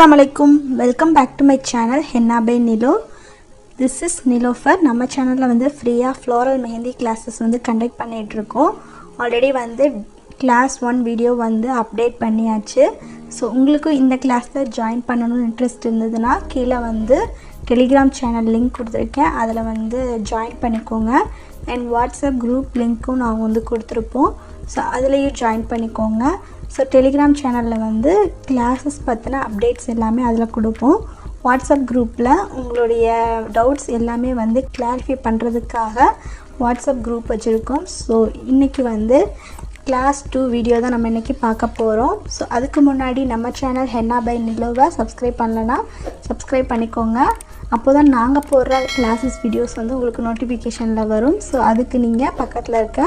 Assalamualaikum. Welcome back to my channel Henna by Nilo. This is Nilofer. நம்ம சேனல்ல வந்து ஃப்ரீயா floral mehendi classes வந்து கண்டக்ட் பண்ணிட்டு இருக்கோம். ஆல்ரெடி வந்து class 1 வீடியோ வந்து அப்டேட் பண்ணியாச்சு. சோ உங்களுக்கு இந்த கிளாஸ்ல ஜாயின் பண்ணனும் இன்ட்ரஸ்ட் இருந்ததுனா கீழ வந்து Telegram channel லிங்க் கொடுத்திருக்கேன். அதுல வந்து ஜாயின் பண்ணிக்கோங்க. and WhatsApp group லிங்க்கும் நான் வந்து கொடுத்திருப்போம். சோ அதுலயும் ஜாயின் பண்ணிக்கோங்க. So Telegram channel வந்து classes பத்தின அப்டேட்ஸ் எல்லாமே அதுல கொடுப்போம். WhatsApp groupல உங்களுடைய டவுட்ஸ் எல்லாமே வந்து கிளாரிஃபை பண்றதுக்காக WhatsApp group வச்சிருக்கோம். So இன்னைக்கு வந்து class 2 வீடியோ தான் நம்ம இன்னைக்கு பார்க்க போறோம். So அதுக்கு முன்னாடி நம்ம சேனல் Henna by Niloவை subscribe பண்ணலனா subscribe பண்ணிக்கோங்க. அப்போதான் நாங்க போடுற classes வீடியோஸ் வந்து உங்களுக்கு நோட்டிஃபிகேஷன்ல வரும். So அதுக்கு நீங்க பக்கத்துல இருக்க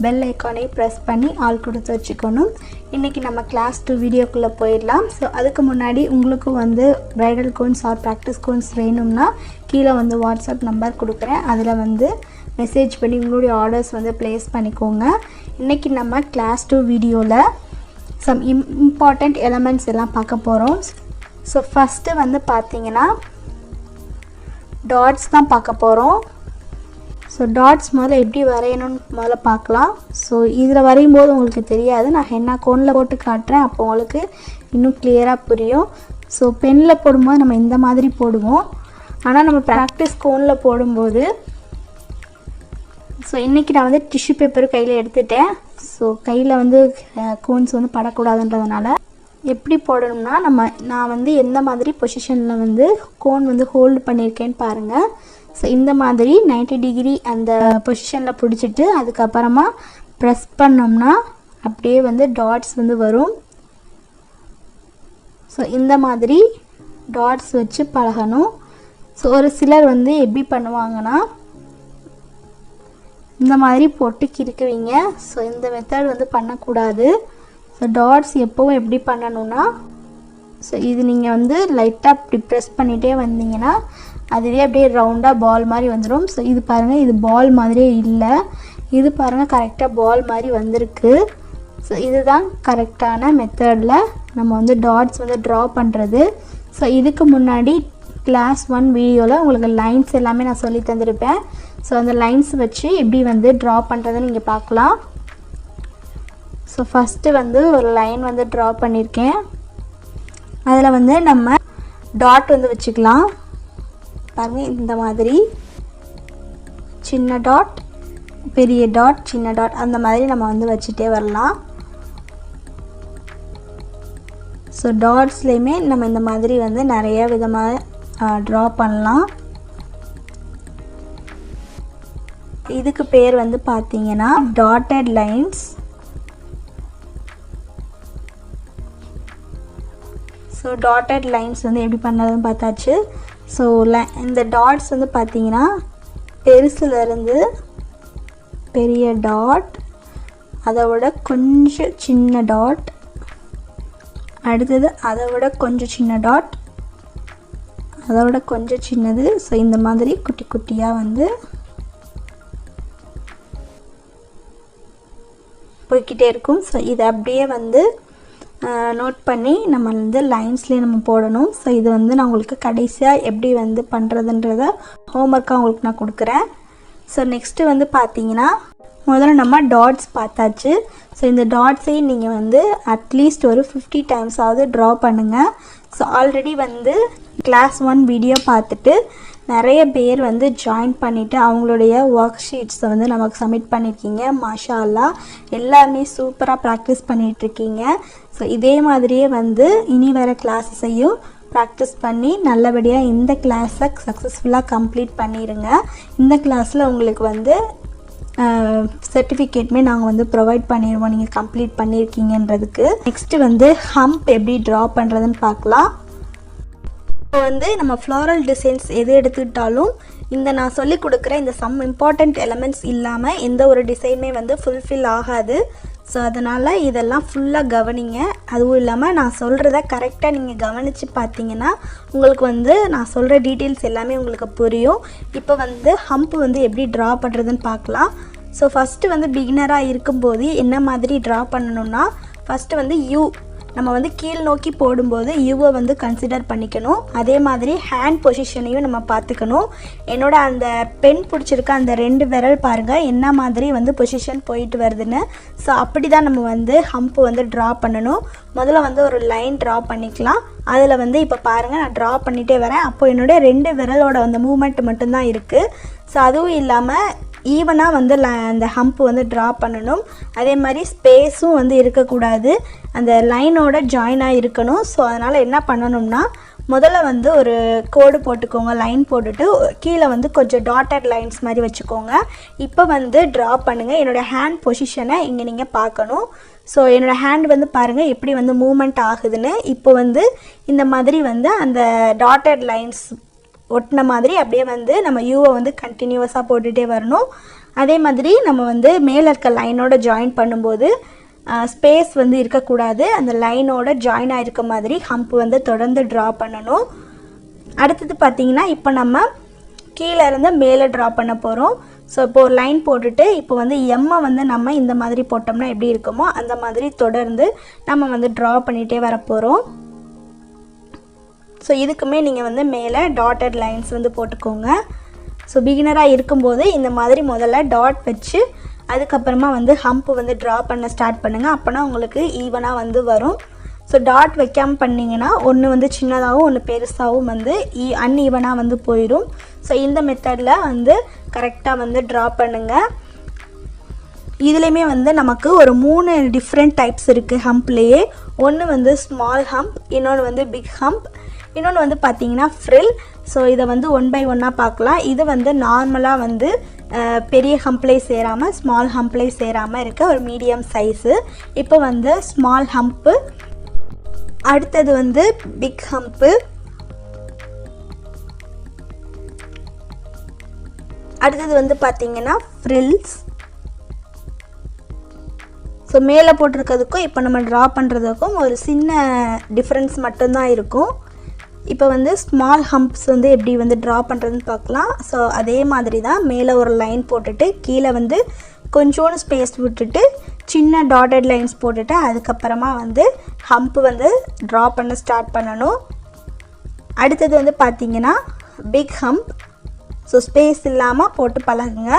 பெல் ஐகானை பிரஸ் பண்ணி ஆல் கொடுத்து வச்சுக்கணும். இன்னைக்கு நம்ம class 2 வீடியோக்குள்ள போயிடலாம். So அதுக்கு முன்னாடி உங்களுக்கு வந்து bridal cones or practice cones வேணும்னா கீழ வந்து WhatsApp நம்பர் கொடுக்கிறேன். அதுல வந்து மெசேஜ் பண்ணி உங்களுடைய ஆர்டர்ஸ் வந்து place பண்ணிக்கோங்க. இன்னைக்கு நம்ம class 2 வீடியோல some important elements எல்லாம் பார்க்க போறோம். So first வந்து பாத்தீங்கன்னா dots தான் பார்க்க போறோம். So dots முதல்ல எப்படி வரையணும்னு முதல்ல பார்க்கலாம். So இதுல வரையும்போது உங்களுக்கு தெரியாது. நான் henna கோன்ல போட்டு காட்றேன். அப்போ உங்களுக்கு இன்னும் கிளியரா புரியும். So பென்ல போடும்போது நம்ம இந்த மாதிரி போடுவோம். ஆனா நம்ம பிராக்டீஸ் கோன்ல போடும்போது So இன்னைக்கு நான் வந்து டிஷ்யூ பேப்பர் கையில எடுத்துட்டேன். So கையில வந்து கோன்ஸ் வந்து படக்கூடாதுன்றதனால எப்படி போடணும்னா நான் வந்து எந்த மாதிரி பொசிஷன்ல வந்து கோன் வந்து ஹோல்ட் பண்ணிருக்கேன்னு பாருங்க. So இந்த மாதிரி 90 டிகிரி அந்த பொசிஷன்ல பிடிச்சிட்டு அதுக்கு அப்புறமா பிரஸ் பண்ணோம்னா அப்படியே வந்து டாட்ஸ் வந்து வரும். So இந்த மாதிரி டாட்ஸ் வச்சு பழகணும். So ஒரு சிலர் வந்து எப்படி பண்ணுவாங்கன்னா இந்த மாதிரி போட்டு கிறுக்குவீங்க. So இந்த மெத்தட் வந்து பண்ண கூடாது. So dots எப்பவும் எப்படி பண்ணனும்னா So இது நீங்க வந்து லைட்டா இப்படி பிரஸ் பண்ணிட்டே வந்தீங்கன்னா அதுவே அப்படியே ரவுண்டா பால் மாதிரி வந்துரும். So இது பாருங்க இது பால் மாதிரியே இல்ல. இது பாருங்க கரெக்ட்டா பால் மாதிரி வந்திருக்கு. So இதுதான் கரெக்ட்டான மெத்தட்ல நம்ம வந்து டாட்ஸ் வந்து டிரா பண்றது. So இதுக்கு முன்னாடி class 1 வீடியோல உங்களுக்கு லைன்ஸ் எல்லாமே நான் சொல்லி தந்திருப்பேன். So அந்த லைன்ஸ் வச்சு எப்படி வந்து டிரா பண்றதை நீங்க பார்க்கலாம். So first வந்து ஒரு லைன் வந்து டிரா பண்ணிருக்கேன். அதுல வந்து நம்ம டாட் வந்து வெச்சுக்கலாம். பாருங்க இந்த மாதிரி சின்ன டாட் பெரிய டாட் சின்ன டாட் அந்த மாதிரி நம்ம வந்து வச்சிட்டே வரலாம். So டாட்ஸ்லயே நம்ம இந்த மாதிரி வந்து நிறைய விதமா டிரா பண்ணலாம். இதுக்கு பேர் வந்து பாத்தீங்கன்னா dotted lines. So dotted lines வந்து எப்படி பண்ணறதுன்னு பார்த்தாச்சு. So இந்த dots வந்து பாத்தீங்கன்னா பெருசுல இருந்து பெரிய டாட் அதோட கொஞ்சம் சின்ன டாட் அடுத்து அதோட கொஞ்சம் சின்ன டாட் அதோட கொஞ்சம் சின்னது. So இந்த மாதிரி குட்டி குட்டியா வந்து போய்க்கிட்டே இருக்கும். So இது அப்படியே வந்து நோட் பண்ணி நம்ம வந்து லைன்ஸ்லயே நம்ம போடணும். So இது வந்து நான் உங்களுக்கு கடைசியா எப்படி வந்து பண்றதுன்றத ஹோம்வொர்க்கா உங்களுக்கு நான் கொடுக்கிறேன். So நெக்ஸ்ட் வந்து பாத்தீங்கன்னா முதல்ல நம்ம டாட்ஸ் பார்த்தாச்சு. So இந்த டாட்ஸை நீங்க வந்து அட்லீஸ்ட் ஒரு 50 டைம்ஸ் ஆவது டிரா பண்ணுங்க. So ஆல்ரெடி வந்து class 1 வீடியோ பார்த்துட்டு நிறைய பேர் வந்து ஜாயின் பண்ணிட்டு அவங்களுடைய வொர்க் ஷீட்ஸ் வந்து நமக்கு சப்மிட் பண்ணிருக்கீங்க. மாஷா அல்லாஹ் எல்லாமே சூப்பரா பிராக்டீஸ் பண்ணிட்டு இருக்கீங்க. So இதே மாதிரியே வந்து இனி வர கிளாसेसையும் பிராக்டீஸ் பண்ணி நல்லபடியா இந்த கிளாஸை சக்சஸ்ஃபுல்லா கம்ப்ளீட் பண்ணிருங்க. இந்த கிளாஸ்ல உங்களுக்கு வந்து சர்டிபிகேட்மே நாங்க வந்து ப்ரொவைட் பண்ணிடுவோம் நீங்க கம்ப்ளீட் பண்ணிருக்கீங்கன்றதுக்கு. நெக்ஸ்ட் வந்து ஹம்ப் எப்படி டிரா பண்றதுன்னு பார்க்கலாம். இப்போ வந்து நம்ம floral designs எது எடுத்துட்டாலும் இந்த நான் சொல்லி கொடுக்கிற இந்த some important elements இல்லாம எந்த ஒரு டிசைனுமே வந்து fulfill ஆகாது. So அதனால இதெல்லாம் ஃபுல்லா கவனிங்க. அதுவும் இல்லாம நான் சொல்றத கரெக்ட்டா நீங்க கவனிச்சு பாத்தீங்கன்னா உங்களுக்கு வந்து நான் சொல்ற டீடைல்ஸ் எல்லாமே உங்களுக்கு புரியும். இப்போ வந்து ஹம்ப் வந்து எப்படி டிரா பண்றதுன்னு பார்க்கலாம். So first வந்து பிகினரா இருக்கும்போது என்ன மாதிரி டிரா பண்ணனும்னா first வந்து U நம்ம வந்து கீழ் நோக்கி போடும்போது யூவை வந்து கன்சிடர் பண்ணிக்கணும். அதே மாதிரி ஹேண்ட் பொசிஷனையும் நம்ம பார்த்துக்கணும். என்னோட அந்த பென் பிடிச்சிருக்க அந்த 2 விரல் பாருங்கள் என்ன மாதிரி வந்து பொசிஷன் போயிட்டு வருதுன்னு. ஸோ அப்படி தான் நம்ம வந்து ஹம்ப் வந்து ட்ரா பண்ணணும். முதல்ல வந்து ஒரு லைன் ட்ரா பண்ணிக்கலாம். அதில் வந்து இப்போ பாருங்கள் நான் ட்ரா பண்ணிகிட்டே வரேன். அப்போ என்னோட 2 விரலோட அந்த மூமெண்ட் மட்டும்தான் இருக்குது. ஸோ அதுவும் இல்லாமல் ஈவனாக வந்து அந்த ஹம்ப் வந்து ட்ரா பண்ணணும். அதே மாதிரி ஸ்பேஸும் வந்து இருக்கக்கூடாது, அந்த லைனோட ஜாயினாக இருக்கணும். ஸோ அதனால் என்ன பண்ணணும்னா முதல்ல வந்து ஒரு கோடு போட்டுக்கோங்க, லைன் போட்டுட்டு கீழே வந்து கொஞ்சம் டாட்டட் லைன்ஸ் மாதிரி வச்சுக்கோங்க. இப்போ வந்து ட்ரா பண்ணுங்கள். என்னோடய ஹேண்ட் பொசிஷனை இங்கே நீங்கள் பார்க்கணும். ஸோ என்னோடய ஹேண்ட் வந்து பாருங்கள் எப்படி வந்து மூமெண்ட் ஆகுதுன்னு. இப்போ வந்து இந்த மாதிரி வந்து அந்த டாட்டட் லைன்ஸ் ஒட்டின மாதிரி அப்படியே வந்து நம்ம யூவை வந்து கண்டினியூவஸாக போட்டுகிட்டே வரணும். அதே மாதிரி நம்ம வந்து மேலே இருக்க லைனோட ஜாயின் பண்ணும்போது ஸ்பேஸ் வந்து இருக்கக்கூடாது, அந்த லைனோட ஜாயின் ஆகிருக்க மாதிரி ஹம்ப் வந்து தொடர்ந்து ட்ரா பண்ணணும். அடுத்தது பார்த்திங்கன்னா இப்போ நம்ம கீழே இருந்து மேலே ட்ரா பண்ண போகிறோம். ஸோ இப்போ ஒரு லைன் போட்டுட்டு இப்போ வந்து எம்மை வந்து நம்ம இந்த மாதிரி போட்டோம்னா எப்படி இருக்குமோ அந்த மாதிரி தொடர்ந்து நம்ம வந்து ட்ரா பண்ணிகிட்டே வரப்போகிறோம். ஸோ இதுக்குமே நீங்கள் வந்து மேலே டாட்டட் லைன்ஸ் வந்து போட்டுக்கோங்க. ஸோ பிகினராக இருக்கும்போது இந்த மாதிரி முதல்ல டாட் வச்சு அதுக்கப்புறமா வந்து ஹம்ப் வந்து ட்ரா பண்ண ஸ்டார்ட் பண்ணுங்கள். அப்போனா உங்களுக்கு ஈவனாக வந்து வரும். ஸோ டாட் வைக்காமல் பண்ணிங்கன்னா ஒன்று வந்து சின்னதாகவும் ஒன்று பெருசாகவும் வந்து அன்ஈவனாக வந்து போயிடும். ஸோ இந்த மெத்தடில் வந்து கரெக்டாக வந்து ட்ரா பண்ணுங்கள். இதுலேயுமே வந்து நமக்கு ஒரு 3 டிஃப்ரெண்ட் டைப்ஸ் இருக்குது ஹம்ப்லேயே. ஒன்று வந்து ஸ்மால் ஹம்ப், இன்னொன்று வந்து பிக் ஹம்ப், இன்னொன்று வந்து பார்த்திங்கன்னா ஃப்ரில். ஸோ இதை வந்து 1 by 1 பார்க்கலாம். இது வந்து நார்மலாக வந்து பெரிய ஹம்ப்லேயே சேராமல் ஸ்மால் ஹம்ப்லேயே சேராமல் இருக்க ஒரு மீடியம் சைஸு. இப்போ வந்து ஸ்மால் ஹம்ப்பு, அடுத்தது வந்து பிக் ஹம்ப்பு, அடுத்தது வந்து பார்த்திங்கன்னா ஃப்ரில்ஸ். ஸோ மேலே போட்டிருக்கிறதுக்கும் இப்போ நம்ம ட்ரா பண்ணுறதுக்கும் ஒரு சின்ன டிஃப்ரென்ஸ் மட்டும்தான் இருக்கும். இப்போ வந்து ஸ்மால் ஹம்ப்ஸ் வந்து எப்படி வந்து ட்ரா பண்ணுறதுன்னு பார்க்கலாம். ஸோ அதே மாதிரி தான் மேலே ஒரு லைன் போட்டுட்டு கீழே வந்து கொஞ்சோண்டு ஸ்பேஸ் விட்டுட்டு சின்ன டாட்டட் லைன்ஸ் போட்டுட்டு அதுக்கப்புறமா வந்து ஹம்ப் வந்து ட்ரா பண்ண ஸ்டார்ட் பண்ணணும். அடுத்தது வந்து பார்த்திங்கன்னா பிக் ஹம்ப். ஸோ ஸ்பேஸ் இல்லாமல் போட்டு பழகுங்க.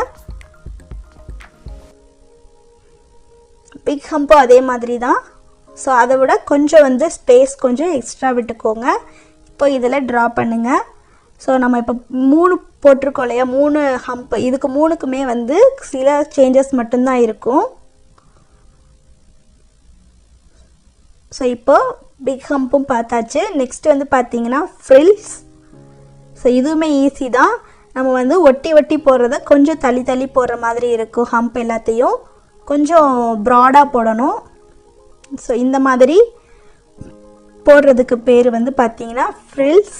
பிக் ஹம்பும் அதே மாதிரி தான். ஸோ அதை விட கொஞ்சம் வந்து ஸ்பேஸ் கொஞ்சம் எக்ஸ்ட்ரா விட்டுக்கோங்க. இப்போ இதில் ட்ரா பண்ணுங்கள். ஸோ நம்ம இப்போ 3 போட்டிருக்கோம் இல்லையா, 3 ஹம்ப். இதுக்கு 3க்குமே வந்து சில சேஞ்சஸ் மட்டும்தான் இருக்கும். ஸோ இப்போது பிக் ஹம்பும் பார்த்தாச்சு. நெக்ஸ்ட் வந்து பார்த்திங்கன்னா ஃப்ரில்ஸ். ஸோ இதுவுமே ஈஸி தான். நம்ம வந்து ஒட்டி ஒட்டி போடுறத கொஞ்சம் தள்ளி தள்ளி போடுற மாதிரி இருக்கும். ஹம்ப் எல்லாத்தையும் கொஞ்சம் ப்ராடாக போடணும். ஸோ இந்த மாதிரி போடுறதுக்கு பேர் வந்து பார்த்திங்கன்னா ஃப்ரில்ஸ்.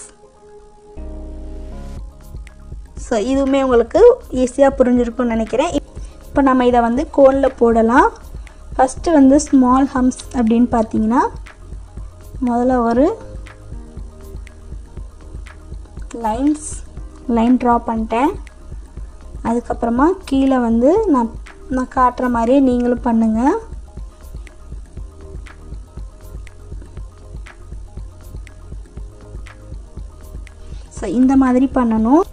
ஸோ இதுவுமே உங்களுக்கு ஈஸியாக புரிஞ்சிருக்கும்னு நினைக்கிறேன். இப்போ நம்ம இதை வந்து கோனில் போடலாம். ஃபஸ்ட்டு வந்து ஸ்மால் ஹம்ப்ஸ் அப்படின்னு பார்த்திங்கன்னா முதல்ல ஒரு லைன் ட்ரா பண்ணிட்டேன். அதுக்கப்புறமா கீழே வந்து நான் காட்டுற மாதிரியே நீங்களும் பண்ணுங்கள். ஸோ இந்த மாதிரி பண்ணணும்.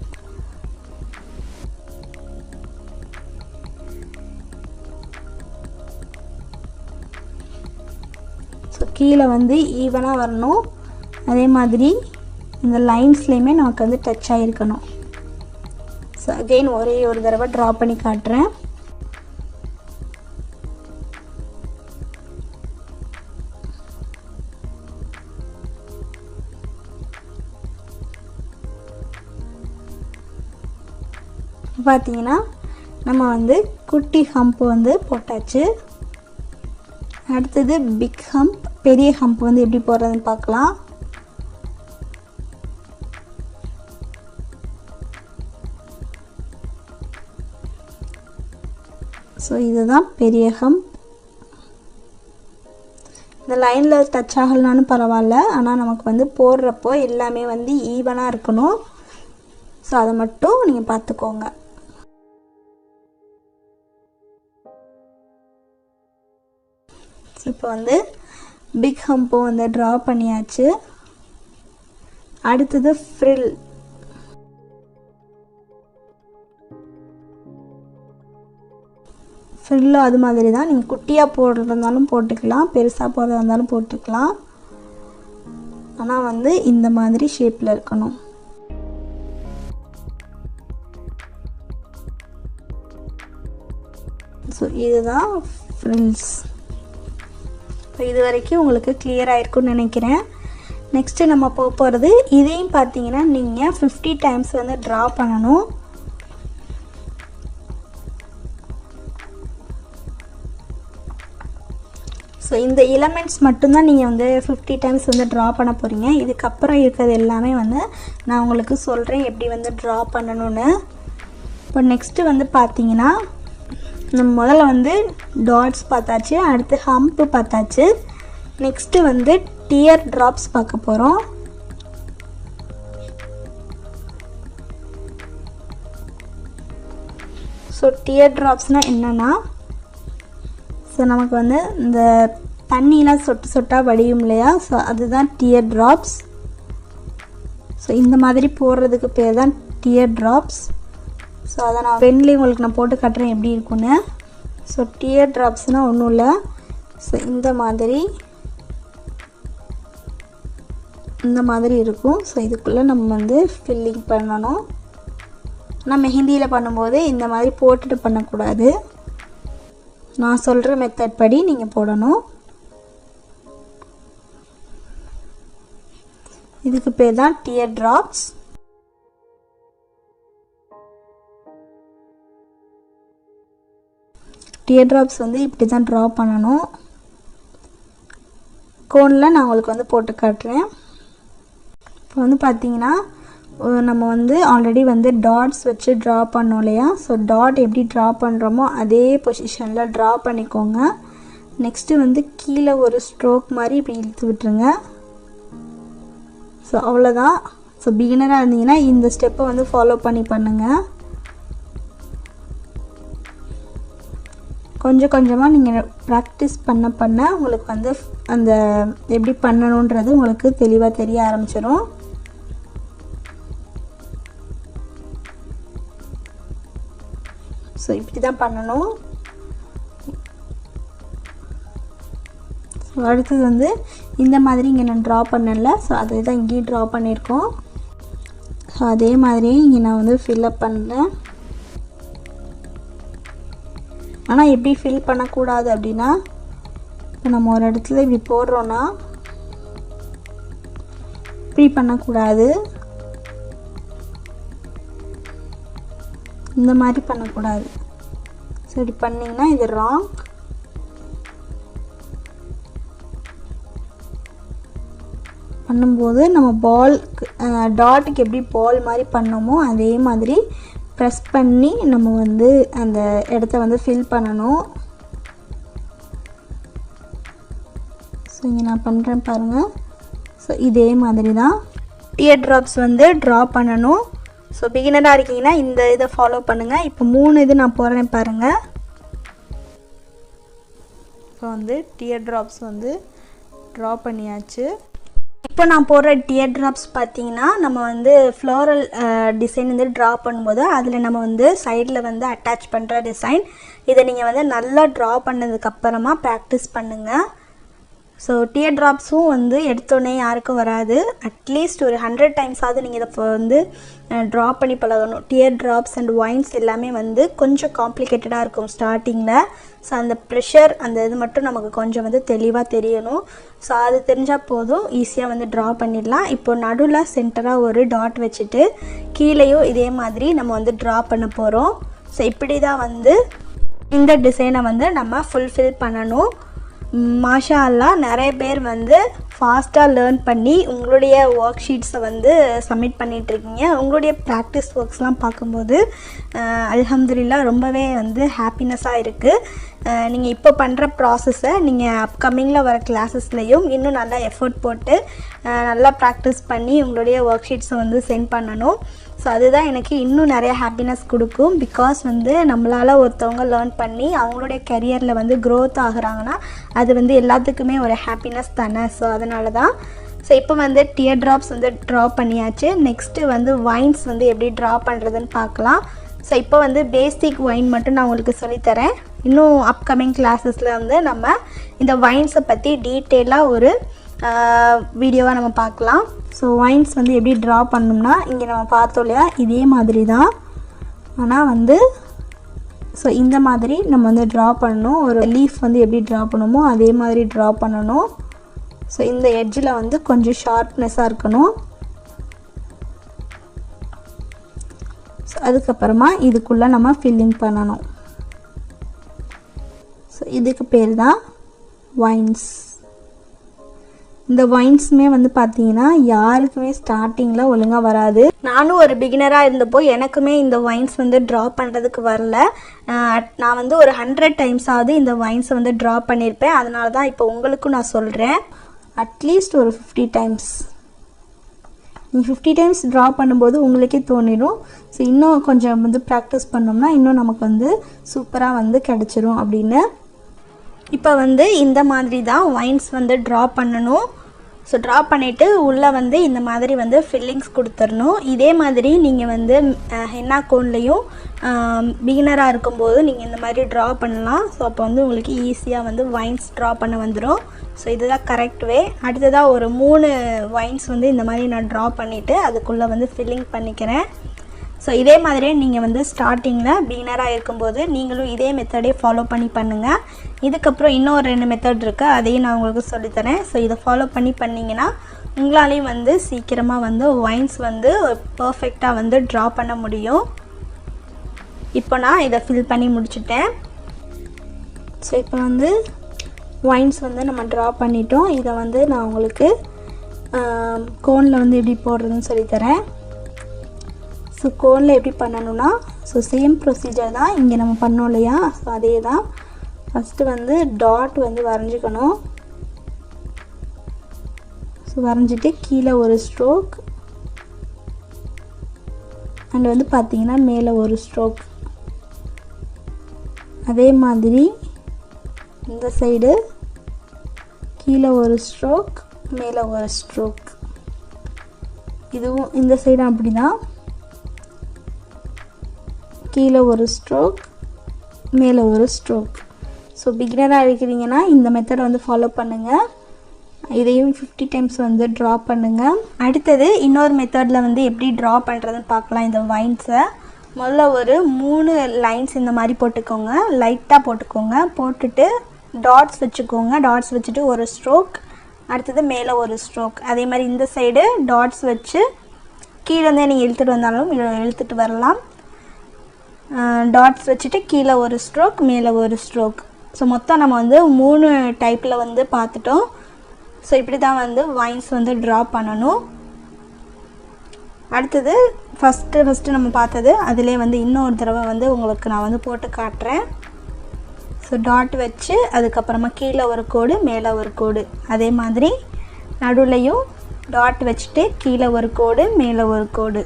ஸோ கீழே வந்து ஈவனாக வரணும். அதே மாதிரி இந்த லைன்ஸ்லேயுமே நமக்கு வந்து டச் ஆகிருக்கணும். ஸோ அகெயின் ஒரே ஒரு தடவை ட்ரா பண்ணி காட்டுறேன். பார்த்தீங்கன்னா நம்ம வந்து குட்டி ஹம்ப் வந்து போட்டாச்சு. அடுத்தது பிக் ஹம்ப், பெரிய ஹம்ப் வந்து எப்படி போடுறதுன்னு பார்க்கலாம். ஸோ இதுதான் பெரிய ஹம்ப். இந்த லைனில் டச் ஆகலனாலும் பரவாயில்ல, ஆனால் நமக்கு வந்து போடுறப்போ எல்லாமே வந்து ஈவனாக இருக்கணும். ஸோ அதை மட்டும் நீங்கள் பார்த்துக்கோங்க. இப்போ வந்து பிக் ஹம்போ வந்து ட்ரா பண்ணியாச்சு. அடுத்தது ஃப்ரில். ஃப்ரில்லும் அது மாதிரி தான். நீங்கள் குட்டியாக போடுறதா இருந்தாலும் போட்டுக்கலாம், பெருசாக போடுறதா இருந்தாலும் போட்டுக்கலாம். ஆனால் வந்து இந்த மாதிரி ஷேப்பில் இருக்கணும். ஸோ இதுதான் ஃப்ரில்ஸ். இப்போ இது வரைக்கும் உங்களுக்கு கிளியராக இருக்கும்னு நினைக்கிறேன். நெக்ஸ்ட்டு நம்ம போக போகிறது, இதையும் பார்த்தீங்கன்னா நீங்கள் 50 டைம்ஸ் வந்து ட்ரா பண்ணணும். ஸோ இந்த எலமெண்ட்ஸ் மட்டும்தான் நீங்கள் வந்து 50 டைம்ஸ் வந்து ட்ரா பண்ண போகிறீங்க. இதுக்கப்புறம் இருக்கிறது எல்லாமே வந்து நான் உங்களுக்கு சொல்கிறேன் எப்படி வந்து ட்ரா பண்ணணும்னு. இப்போ நெக்ஸ்ட்டு வந்து பார்த்தீங்கன்னா நம்ம முதல்ல வந்து டாட்ஸ் பார்த்தாச்சு, அடுத்து ஹம்ப்பு பார்த்தாச்சு. நெக்ஸ்ட்டு வந்து டியர் ட்ராப்ஸ் பார்க்க போகிறோம். ஸோ டியர் ட்ராப்ஸ்னால் என்னென்னா, ஸோ நமக்கு வந்து இந்த தண்ணியெலாம் சொட்டு சொட்டாக வடியும் இல்லையா, ஸோ அதுதான் டியர் ட்ராப்ஸ். ஸோ இந்த மாதிரி போடுறதுக்கு பேர் தான் டியர் ட்ராப்ஸ். ஸோ அதை நான் பென்லேயும் உங்களுக்கு நான் போட்டு காட்டுறேன் எப்படி இருக்குன்னு. ஸோ டியர் ட்ராப்ஸ்னால் ஒன்றும் இல்லை. ஸோ இந்த மாதிரி இருக்கும். ஸோ இதுக்குள்ளே நம்ம வந்து ஃபில்லிங் பண்ணணும். ஆனால் மெஹந்தியில் பண்ணும்போது இந்த மாதிரி போட்டுட்டு பண்ணக்கூடாது. நான் சொல்கிற மெத்தட் படி நீங்கள் போடணும். இதுக்கு பேர் தான் டியர் ட்ராப்ஸ். டியர் ட்ராப்ஸ் வந்து இப்படி தான் ட்ரா பண்ணணும். கோனில் நான் உங்களுக்கு வந்து போட்டு காட்டுறேன். இப்போ வந்து பார்த்தீங்கன்னா நம்ம வந்து ஆல்ரெடி வந்து டாட்ஸ் வச்சு ட்ரா பண்ணோம் இல்லையா, ஸோ டாட் எப்படி ட்ரா பண்ணுறோமோ அதே பொசிஷனில் ட்ரா பண்ணிக்கோங்க. நெக்ஸ்ட்டு வந்து கீழே ஒரு ஸ்ட்ரோக் மாதிரி இப்படி இழுத்து விட்டுருங்க. ஸோ அவ்வளோதான். ஸோ பிகினராக இருந்தீங்கன்னா இந்த ஸ்டெப்பை வந்து ஃபாலோ பண்ணுங்கள். கொஞ்சம் கொஞ்சமாக நீங்கள் ப்ராக்டிஸ் பண்ண உங்களுக்கு வந்து அந்த எப்படி பண்ணணுன்றது உங்களுக்கு தெளிவாக தெரிய ஆரம்பிச்சிடும். ஸோ இப்படி தான் பண்ணணும். ஸோ அடுத்தது வந்து இந்த மாதிரி இங்கே நான் ட்ரா பண்ணல, ஸோ அதை தான் இங்கேயும் ட்ரா பண்ணியிருக்கோம். ஸோ அதே மாதிரியே இங்கே நான் வந்து ஃபில்அப் பண்ணுறேன். ஆனால் எப்படி ஃபில் பண்ணக்கூடாது அப்படின்னா, இப்போ நம்ம ஒரு இடத்துல இப்படி போடுறோன்னா இப்படி பண்ணக்கூடாது, இந்த மாதிரி பண்ணக்கூடாது. ஸோ இப்படி பண்ணிங்கன்னா இது ராங். பண்ணும்போது நம்ம டாட்டுக்கு எப்படி பால் மாதிரி பண்ணோமோ அதே மாதிரி ப்ரெஸ் பண்ணி நம்ம வந்து அந்த இடத்த வந்து ஃபில் பண்ணணும். ஸோ இங்கே நான் பண்ணுறேன் பாருங்கள். ஸோ இதே மாதிரி தான் டியர் ட்ராப்ஸ் வந்து ட்ரா பண்ணணும். ஸோ பிகினராக இருக்கீங்கன்னா இந்த இதை ஃபாலோ பண்ணுங்கள். இப்போ 3 இது நான் போடுறேன் பாருங்கள். இப்போ வந்து டியர் ட்ராப்ஸ் வந்து ட்ரா பண்ணியாச்சு. இப்போ நான் போடுற டியர் ட்ராப்ஸ் பார்த்தீங்கன்னா நம்ம வந்து ஃப்ளோரல் டிசைன் வந்து ட்ரா பண்ணும்போது அதில் நம்ம வந்து சைடில் வந்து அட்டாச் பண்ணுற டிசைன். இதை நீங்கள் வந்து நல்லா ட்ரா பண்ணதுக்கப்புறமா ப்ராக்டிஸ் பண்ணுங்கள். ஸோ டியர் ட்ராப்ஸும் வந்து எடுத்தோடனே யாருக்கும் வராது. அட்லீஸ்ட் ஒரு 100 டைம்ஸாவது நீங்கள் இதை வந்து ட்ரா பண்ணி பழகணும். டியர் ட்ராப்ஸ் அண்ட் ஒயின்ஸ் எல்லாமே வந்து கொஞ்சம் காம்ப்ளிகேட்டடாக இருக்கும் ஸ்டார்டிங்கில். ஸோ அந்த ப்ரெஷர் அந்த இது மட்டும் நமக்கு கொஞ்சம் வந்து தெளிவாக தெரியணும். ஸோ அது தெரிஞ்சால் போதும், ஈஸியாக வந்து ட்ரா பண்ணிடலாம். இப்போ நடுவில் சென்டராக ஒரு டாட் வச்சுட்டு கீழேயும் இதே மாதிரி நம்ம வந்து ட்ரா பண்ண போகிறோம். ஸோ இப்படி தான் வந்து இந்த டிசைனை வந்து நம்ம ஃபுல்ஃபில் பண்ணணும். மாஷா அல்லா, நிறைய பேர் வந்து ஃபாஸ்ட்டாக லேர்ன் பண்ணி உங்களுடைய ஒர்க் ஷீட்ஸை வந்து சப்மிட் பண்ணிகிட்ருக்கீங்க. உங்களுடைய ப்ராக்டிஸ் ஒர்க்ஸ்லாம் பார்க்கும்போது அல்ஹம்துலில்லாஹ் ரொம்பவே வந்து ஹாப்பினஸ்ஸாக இருக்குது. நீங்கள் இப்போ பண்ணுற ப்ராசஸை நீங்கள் அப்கமிங்கில் வர கிளாஸஸ்லேயும் இன்னும் நல்லா எஃபோர்ட் போட்டு நல்லா ப்ராக்டிஸ் பண்ணி உங்களுடைய ஒர்க் ஷீட்ஸை வந்து சென்ட் பண்ணணும். ஸோ அதுதான் எனக்கு இன்னும் நிறைய ஹாப்பினஸ் கொடுக்கும். பிகாஸ் வந்து நம்மளால் ஒருத்தவங்க லேர்ன் பண்ணி அவங்களுடைய கெரியரில் வந்து க்ரோத் ஆகுறாங்கன்னா அது வந்து எல்லாத்துக்குமே ஒரு ஹாப்பினஸ் தானே. ஸோ அதனால தான். ஸோ இப்போ வந்து டியர் ட்ராப்ஸ் வந்து ட்ரா பண்ணியாச்சு. நெக்ஸ்ட்டு வந்து வைன்ஸ் வந்து எப்படி ட்ரா பண்ணுறதுன்னு பார்க்கலாம். ஸோ இப்போ வந்து பேசிக் வைன் மட்டும் நான் உங்களுக்கு சொல்லித்தரேன். இன்னும் அப்கமிங் கிளாஸஸில் வந்து நம்ம இந்த வைன்ஸை பற்றி டீட்டெயிலாக ஒரு வீடியோவாக நம்ம பார்க்கலாம். ஸோ வைன்ஸ் வந்து எப்படி ட்ரா பண்ணோம்னா இங்கே நம்ம பார்த்தோம் இல்லையா, இதே மாதிரி தான். ஆனால் வந்து ஸோ இந்த மாதிரி நம்ம வந்து ட்ரா பண்ணணும். ஒரு லீஃப் வந்து எப்படி ட்ரா பண்ணுமோ அதே மாதிரி ட்ரா பண்ணணும். ஸோ இந்த எட்ஜில் வந்து கொஞ்சம் ஷார்ப்னஸாக இருக்கணும். ஸோ அதுக்கப்புறமா இதுக்குள்ளே நம்ம ஃபில்லிங் பண்ணணும். ஸோ இதுக்கு பேர் தான் வைன்ஸ். இந்த வைன்ஸுமே வந்து பார்த்தீங்கன்னா யாருக்குமே ஸ்டார்டிங்கில் ஒழுங்காக வராது. நானும் ஒரு பிகினராக இருந்தப்போ எனக்குமே இந்த வைன்ஸ் வந்து ட்ரா பண்ணுறதுக்கு வரல. நான் வந்து ஒரு 100 டைம்ஸாவது இந்த வைன்ஸை வந்து ட்ரா பண்ணியிருப்பேன். அதனால தான் இப்போ உங்களுக்கும் நான் சொல்கிறேன். அட்லீஸ்ட் ஒரு 50 டைம்ஸ். நீங்கள் 50 டைம்ஸ் ட்ரா பண்ணும்போது உங்களுக்கே தோணிடும். ஸோ இன்னும் கொஞ்சம் வந்து ப்ராக்டிஸ் பண்ணோம்னா இன்னும் நமக்கு வந்து சூப்பராக வந்து கிடச்சிரும் அப்படின்னு. இப்போ வந்து இந்த மாதிரி தான் வைன்ஸ் வந்து ட்ரா பண்ணணும். ஸோ ட்ரா பண்ணிவிட்டு உள்ளே வந்து இந்த மாதிரி வந்து ஃபில்லிங்ஸ் கொடுத்துடணும். இதே மாதிரி நீங்கள் வந்து ஹென்னா கோன்லேயும் பிகினராக இருக்கும்போது நீங்கள் இந்த மாதிரி ட்ரா பண்ணலாம். ஸோ அப்போ வந்து உங்களுக்கு ஈஸியாக வந்து வைன்ஸ் ட்ரா பண்ண வந்துடும். ஸோ இதுதான் கரெக்ட் வே. அடுத்ததாக ஒரு 3 வைன்ஸ் வந்து இந்த மாதிரி நான் ட்ரா பண்ணிவிட்டு அதுக்குள்ளே வந்து ஃபில்லிங் பண்ணிக்கிறேன். ஸோ இதே மாதிரியே நீங்கள் வந்து ஸ்டார்டிங்கில் பிகினராக இருக்கும்போது நீங்களும் இதே மெத்தடே ஃபாலோ பண்ணி பண்ணுங்கள். இதுக்கப்புறம் இன்னும் 2 மெத்தட் இருக்குது, அதையும் நான் உங்களுக்கு சொல்லித்தரேன். ஸோ இதை ஃபாலோ பண்ணி பண்ணிங்கன்னா உங்களாலேயும் வந்து சீக்கிரமாக வந்து வைன்ஸ் வந்து பர்ஃபெக்டாக வந்து ட்ரா பண்ண முடியும். இப்போ நான் இதை ஃபில் பண்ணி முடிச்சிட்டேன். ஸோ இப்போ வந்து வைன்ஸ் வந்து நம்ம ட்ரா பண்ணிட்டோம். இதை வந்து நான் உங்களுக்கு கோனில் வந்து எப்படி போடுறதுன்னு சொல்லித்தரேன். ஸோ கோனில் எப்படி பண்ணணுன்னா ஸோ சேம் ப்ரொசீஜர் தான் இங்கே நம்ம பண்ணோம் இல்லையா. ஸோ அதே தான். ஃபஸ்ட்டு வந்து டாட் வந்து வரைஞ்சிக்கணும். ஸோ வரைஞ்சிட்டு கீழே ஒரு ஸ்ட்ரோக் அண்ட் வந்து பார்த்திங்கன்னா மேலே ஒரு ஸ்ட்ரோக். அதே மாதிரி இந்த சைடு கீழே ஒரு ஸ்ட்ரோக் மேலே ஒரு ஸ்ட்ரோக். இதுவும் இந்த சைடு அப்படி தான். கீழே ஒரு ஸ்ட்ரோக் மேலே ஒரு ஸ்ட்ரோக். ஸோ பிகினராக இருக்கிறீங்கன்னா இந்த மெத்தடை வந்து ஃபாலோ பண்ணுங்கள். இதையும் 50 டைம்ஸ் வந்து ட்ரா பண்ணுங்கள். அடுத்தது இன்னொரு மெத்தடில் வந்து எப்படி ட்ரா பண்ணுறதுன்னு பார்க்கலாம். இந்த வைன்ஸை முதல்ல ஒரு 3 லைன்ஸ் இந்த மாதிரி போட்டுக்கோங்க. லைட்டாக போட்டுக்கோங்க. போட்டுட்டு டாட்ஸ் வச்சுக்கோங்க. டாட்ஸ் வச்சுட்டு ஒரு ஸ்ட்ரோக். அடுத்தது மேலே ஒரு ஸ்ட்ரோக். அதே மாதிரி இந்த சைடு டாட்ஸ் வச்சு கீழே நீங்கள் இழுத்துட்டு வந்தாலும் இழுத்துட்டு வரலாம். டாட்ஸ் வச்சுட்டு கீழே ஒரு ஸ்ட்ரோக் மேலே ஒரு ஸ்ட்ரோக். ஸோ மொத்தம் நம்ம வந்து 3 டைப்பில் வந்து பார்த்துட்டோம். ஸோ இப்படி தான் வந்து வைன்ஸ் வந்து ட்ரா பண்ணணும். அடுத்தது ஃபஸ்ட்டு நம்ம பார்த்தது அதிலே வந்து இன்னொரு தடவை வந்து உங்களுக்கு நான் வந்து போட்டு காட்டுறேன். ஸோ டாட் வச்சு அதுக்கப்புறமா கீழே ஒரு கோடு மேலே ஒரு கோடு. அதே மாதிரி நடுவுலையும் டாட் வச்சுட்டு கீழே ஒரு கோடு மேலே ஒரு கோடு.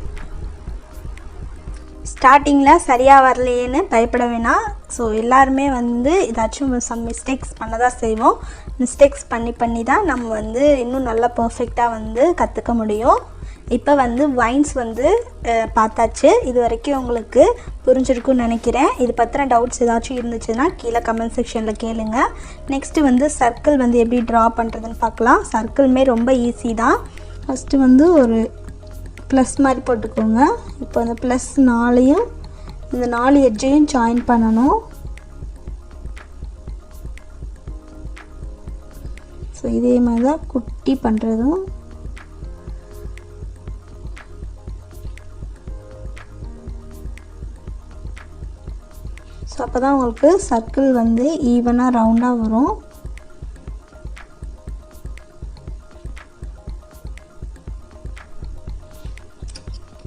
ஸ்டார்டிங்கில் சரியாக வரலையேன்னு பயப்பட வேணாம். ஸோ எல்லாருமே வந்து ஏதாச்சும் சம் மிஸ்டேக்ஸ் பண்ண தான் செய்வோம். மிஸ்டேக்ஸ் பண்ணி தான் நம்ம வந்து இன்னும் நல்லா பர்ஃபெக்டாக வந்து கற்றுக்க முடியும். இப்போ வந்து வைன்ஸ் வந்து பார்த்தாச்சு. இது வரைக்கும் உங்களுக்கு புரிஞ்சிருக்குன்னு நினைக்கிறேன். இது பற்றின டவுட்ஸ் ஏதாச்சும் இருந்துச்சுன்னா கீழே கமெண்ட் செக்ஷனில் கேளுங்க. நெக்ஸ்ட்டு வந்து சர்க்கிள் வந்து எப்படி ட்ரா பண்ணுறதுன்னு பார்க்கலாம். சர்க்கிளுமே ரொம்ப ஈஸி தான். ஃபஸ்ட்டு வந்து ஒரு ப்ளஸ் மாதிரி போட்டுக்கோங்க. இப்போ அந்த ப்ளஸ் 4ஐயும் இந்த 4 எட்ஜையும் ஜாயின் பண்ணணும். ஸோ இதே மாதிரி தான் குட்டி பண்ணுறதும். ஸோ அப்போ தான் உங்களுக்கு சர்க்கிள் வந்து ஈவனாக ரவுண்டாக வரும்.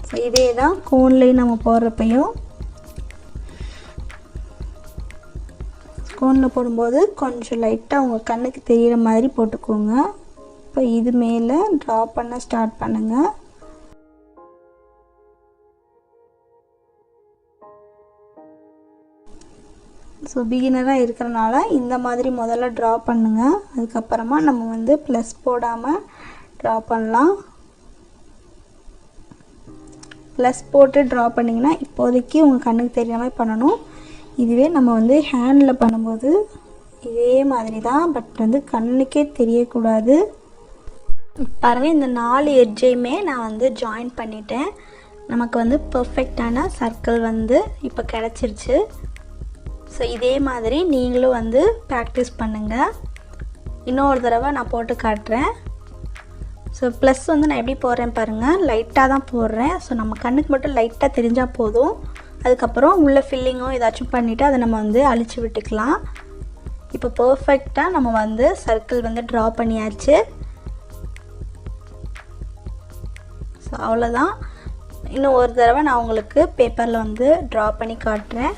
ஸோ இதே தான் கோன்லேயும் நம்ம போடுறப்பையும். கோனில் போடும்போது கொஞ்சம் லைட்டாக உங்கள் கண்ணுக்கு தெரிகிற மாதிரி போட்டுக்கோங்க. இப்போ இது மேலே ட்ரா பண்ண ஸ்டார்ட் பண்ணுங்கள். ஸோ பிகினராக இருக்கிறனால இந்த மாதிரி முதல்ல ட்ரா பண்ணுங்கள். அதுக்கப்புறமா நம்ம வந்து ப்ளஸ் போடாமல் ட்ரா பண்ணலாம். ப்ளஸ் போட்டு ட்ரா பண்ணிங்கன்னா இப்போதைக்கு உங்கள் கண்ணுக்கு தெரியாத மாதிரி பண்ணணும். இதுவே நம்ம வந்து ஹேண்டில் பண்ணும்போது இதே மாதிரி தான், பட் வந்து கண்ணுக்கே தெரியக்கூடாது. பாருங்கள், இந்த 4 எட்ஜையுமே நான் வந்து ஜாயின் பண்ணிட்டேன். நமக்கு வந்து பர்ஃபெக்டான சர்க்கிள் வந்து இப்போ கிடச்சிருச்சு. ஸோ இதே மாதிரி நீங்களும் வந்து ப்ராக்டிஸ் பண்ணுங்கள். இன்னொரு தடவை நான் போட்டு காட்டுறேன். ஸோ ப்ளஸ் வந்து நான் எப்படி போடுறேன் பாருங்கள், லைட்டாக தான் போடுறேன். ஸோ நம்ம கண்ணுக்கு மட்டும் லைட்டாக தெரிஞ்சால் போதும். அதுக்கப்புறம் உள்ள ஃபில்லிங்கும் ஏதாச்சும் பண்ணிவிட்டு அதை நம்ம வந்து அழிச்சு விட்டுக்கலாம். இப்போ பர்ஃபெக்டாக நம்ம வந்து சர்க்கிள் வந்து ட்ரா பண்ணியாச்சு. ஸோ அவ்வளோதான். இன்னும் ஒரு தடவை நான் உங்களுக்கு பேப்பரில் வந்து ட்ரா பண்ணி காட்டுறேன்.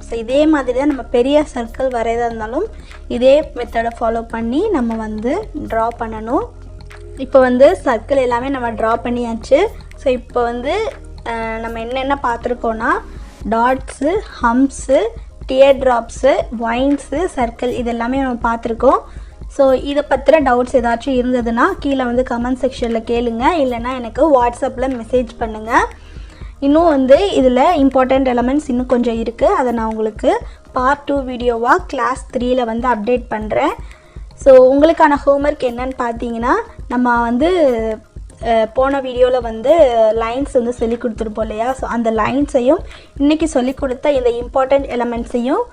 ஸோ இதே மாதிரி தான் நம்ம பெரிய சர்க்கிள் வரையதாக இருந்தாலும் இதே மெத்தடை ஃபாலோ பண்ணி நம்ம வந்து ட்ரா பண்ணணும். இப்போ வந்து சர்க்கிள் எல்லாமே நம்ம ட்ரா பண்ணியாச்சு. ஸோ இப்போ வந்து நம்ம என்னென்ன பார்த்துருக்கோன்னா dots, ஹம்ப்ஸு, dear drops, vines, circle இது எல்லாமே நம்ம பார்த்துருக்கோம். ஸோ இதை பற்றின டவுட்ஸ் ஏதாச்சும் இருந்ததுன்னா கீழே வந்து கமெண்ட் செக்ஷனில் கேளுங்க, இல்லைனா எனக்கு வாட்ஸ்அப்பில் மெசேஜ் பண்ணுங்கள். இன்னும் வந்து இதில் இம்பார்ட்டண்ட் எலமெண்ட்ஸ் இன்னும் கொஞ்சம் இருக்குது. அதை நான் உங்களுக்கு பார்ட் 2 வீடியோவாக கிளாஸ் 3ல் வந்து அப்டேட் பண்ணுறேன். ஸோ உங்களுக்கான ஹோம்ஒர்க் என்னன்னு பார்த்தீங்கன்னா, நம்ம வந்து போன வீடியோவில் வந்து லைன்ஸ் வந்து சொல்லி கொடுத்துருப்போம் இல்லையா? ஸோ அந்த லைன்ஸையும் இன்றைக்கி சொல்லி கொடுத்த இந்த இம்பார்ட்டண்ட் எலமெண்ட்ஸையும்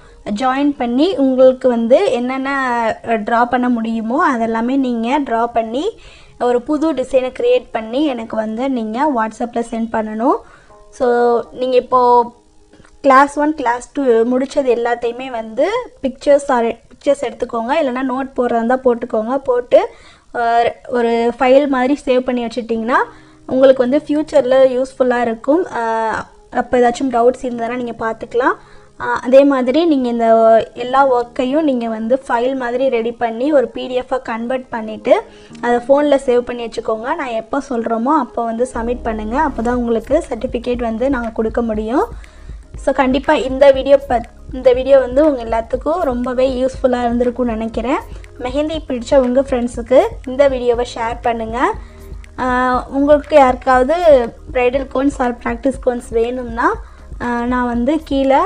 ஜாயின் பண்ணி உங்களுக்கு வந்து என்னென்ன ட்ரா பண்ண முடியுமோ அதெல்லாமே நீங்கள் ட்ரா பண்ணி ஒரு புது டிசைனை க்ரியேட் பண்ணி எனக்கு வந்து நீங்கள் வாட்ஸ்அப்பில் சென்ட் பண்ணணும். ஸோ நீங்கள் இப்போது கிளாஸ் 1 கிளாஸ் 2 முடித்தது எல்லாத்தையுமே வந்து பிக்சர்ஸ் எடுத்துக்கோங்க, இல்லைனா நோட் போடுறதா இருந்தால் போட்டுக்கோங்க. போட்டு ஒரு ஃபைல் மாதிரி சேவ் பண்ணி வச்சுட்டிங்கன்னா உங்களுக்கு வந்து ஃப்யூச்சரில் யூஸ்ஃபுல்லாக இருக்கும். அப்போ ஏதாச்சும் டவுட்ஸ் இருந்ததுன்னா நீங்கள் பார்த்துக்கலாம். அதே மாதிரி நீங்கள் இந்த எல்லா ஒர்க்கையும் நீங்கள் வந்து ஃபைல் மாதிரி ரெடி பண்ணி ஒரு பிடிஎஃபாக கன்வெர்ட் பண்ணிவிட்டு அதை ஃபோனில் சேவ் பண்ணி வச்சுக்கோங்க. நான் எப்போ சொல்கிறோமோ அப்போ வந்து சப்மிட் பண்ணுங்கள். அப்போ தான் உங்களுக்கு சர்டிஃபிகேட் வந்து நாங்கள் கொடுக்க முடியும். ஸோ கண்டிப்பாக இந்த வீடியோ வந்து உங்கள் எல்லாத்துக்கும் ரொம்பவே யூஸ்ஃபுல்லாக இருந்திருக்கும்னு நினைக்கிறேன். மெஹந்தி பிடிச்ச உங்கள் ஃப்ரெண்ட்ஸுக்கு இந்த வீடியோவை ஷேர் பண்ணுங்கள். உங்களுக்கு யாருக்காவது bridal cones or practice cones வேணும்னா நான் வந்து கீழே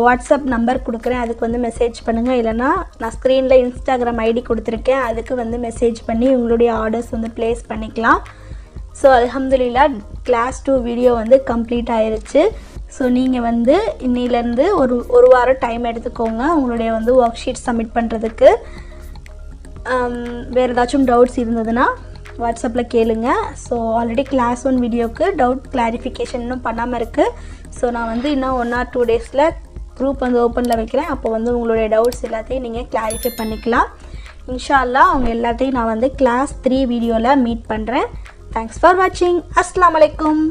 வாட்ஸ்அப் நம்பர் கொடுக்குறேன், அதுக்கு வந்து மெசேஜ் பண்ணுங்கள். இல்லைனா நான் ஸ்க்ரீனில் இன்ஸ்டாகிராம் ஐடி கொடுத்துருக்கேன், அதுக்கு வந்து மெசேஜ் பண்ணி உங்களுடைய ஆர்டர்ஸ் வந்து ப்ளேஸ் பண்ணிக்கலாம். ஸோ அல்ஹம்துலில்லாஹ் கிளாஸ் 2 வீடியோ வந்து கம்ப்ளீட் ஆயிருச்சு. ஸோ நீங்கள் வந்து இன்னிலேருந்து ஒரு வாரம் டைம் எடுத்துக்கோங்க உங்களுடைய வந்து ஒர்க் ஷீட் சப்மிட் பண்ணுறதுக்கு. வேறு ஏதாச்சும் டவுட்ஸ் இருந்ததுன்னா வாட்ஸ்அப்பில் கேளுங்க. ஸோ ஆல்ரெடி கிளாஸ் 1 வீடியோவுக்கு டவுட் கிளாரிஃபிகேஷன் இன்னும் பண்ணாமல் இருக்குது. ஸோ நான் வந்து இன்னும் 1 or 2 டேஸில் குரூப் வந்து ஓப்பனில் வைக்கிறேன். அப்போ வந்து உங்களுடைய டவுட்ஸ் எல்லாத்தையும் நீங்கள் கிளாரிஃபை பண்ணிக்கலாம். இன்ஷா அல்லாஹ் அவங்க எல்லாத்தையும் நான் வந்து கிளாஸ் 3 வீடியோவில் மீட் பண்ணுறேன். தேங்க்ஸ் ஃபார் வாட்சிங். அஸ்ஸலாமு அலைக்கும்.